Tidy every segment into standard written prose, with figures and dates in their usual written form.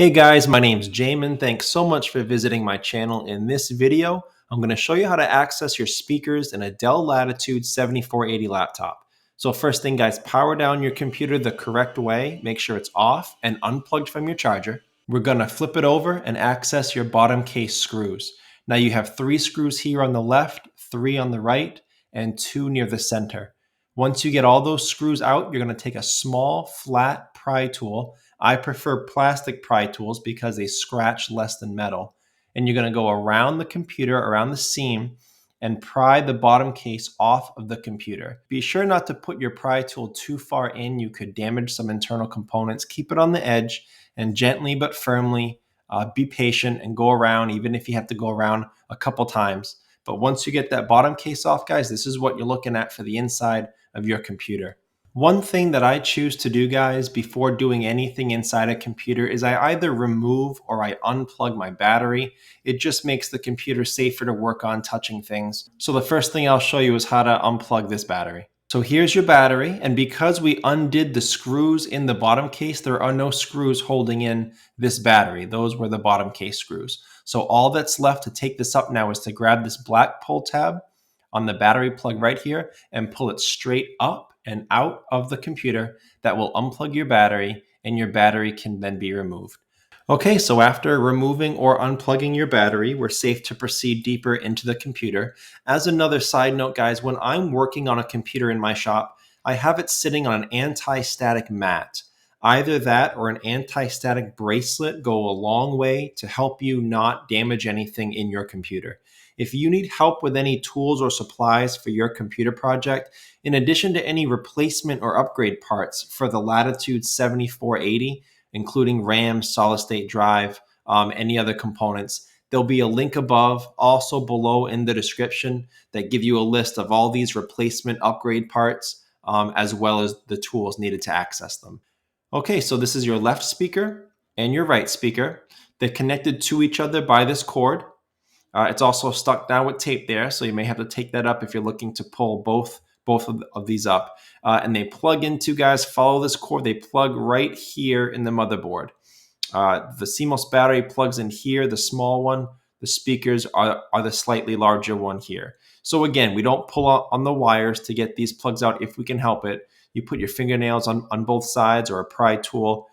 Hey guys, my name's Jamin. Thanks so much for visiting my channel. In this video, I'm going to show you how to access your speakers in a Dell Latitude 7480 laptop. So first thing guys, power down your computer the correct way. Make sure it's off and unplugged from your charger. We're going to flip it over and access your bottom case screws. Now you have 3 screws here on the left, 3 on the right, and 2 near the center. Once you get all those screws out, you're going to take a small flat pry tool. I prefer plastic pry tools because they scratch less than metal. And you're going to go around the computer, around the seam, and pry the bottom case off of the computer. Be sure not to put your pry tool too far in. You could damage some internal components. Keep it on the edge and gently but firmly be patient and go around, even if you have to go around a couple times. But once you get that bottom case off, guys, this is what you're looking at for the inside of your computer. One thing that I choose to do, guys, before doing anything inside a computer is I either remove or I unplug my battery. It just makes the computer safer to work on touching things. So the first thing I'll show you is how to unplug this battery. So here's your battery, and because we undid the screws in the bottom case, there are no screws holding in this battery. Those were the bottom case screws. So all that's left to take this up now is to grab this black pull tab on the battery plug right here and pull it straight up and out of the computer. That will unplug your battery and your battery can then be removed. Okay, so after removing or unplugging your battery, we're safe to proceed deeper into the computer. As another side note, guys, when I'm working on a computer in my shop, I have it sitting on an anti-static mat. Either that or an anti-static bracelet go a long way to help you not damage anything in your computer. If you need help with any tools or supplies for your computer project, in addition to any replacement or upgrade parts for the Latitude 7480, including RAM, solid state drive, any other components, there'll be a link above, also below in the description, that give you a list of all these replacement upgrade parts, as well as the tools needed to access them. Okay, so this is your left speaker and your right speaker. They're connected to each other by this cord. It's also stuck down with tape there, so you may have to take that up if you're looking to pull both of these up. And they plug into, guys, follow this cord, they plug right here in the motherboard. The CMOS battery plugs in here, the small one. The speakers are the slightly larger one here. So again, we don't pull out on the wires to get these plugs out if we can help it. You put your fingernails on both sides or a pry tool,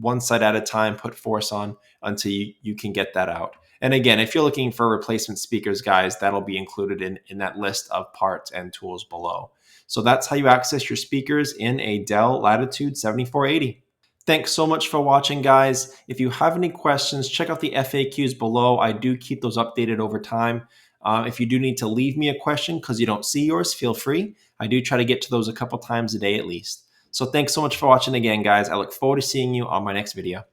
one side at a time, put force on until you can get that out. And again, if you're looking for replacement speakers, guys, that'll be included in that list of parts and tools below. So that's how you access your speakers in a Dell Latitude 7480. Thanks so much for watching, guys. If you have any questions, check out the FAQs below. I do keep those updated over time. If you do need to leave me a question because you don't see yours, feel free. I do try to get to those a couple times a day at least. So thanks so much for watching again, guys. I look forward to seeing you on my next video.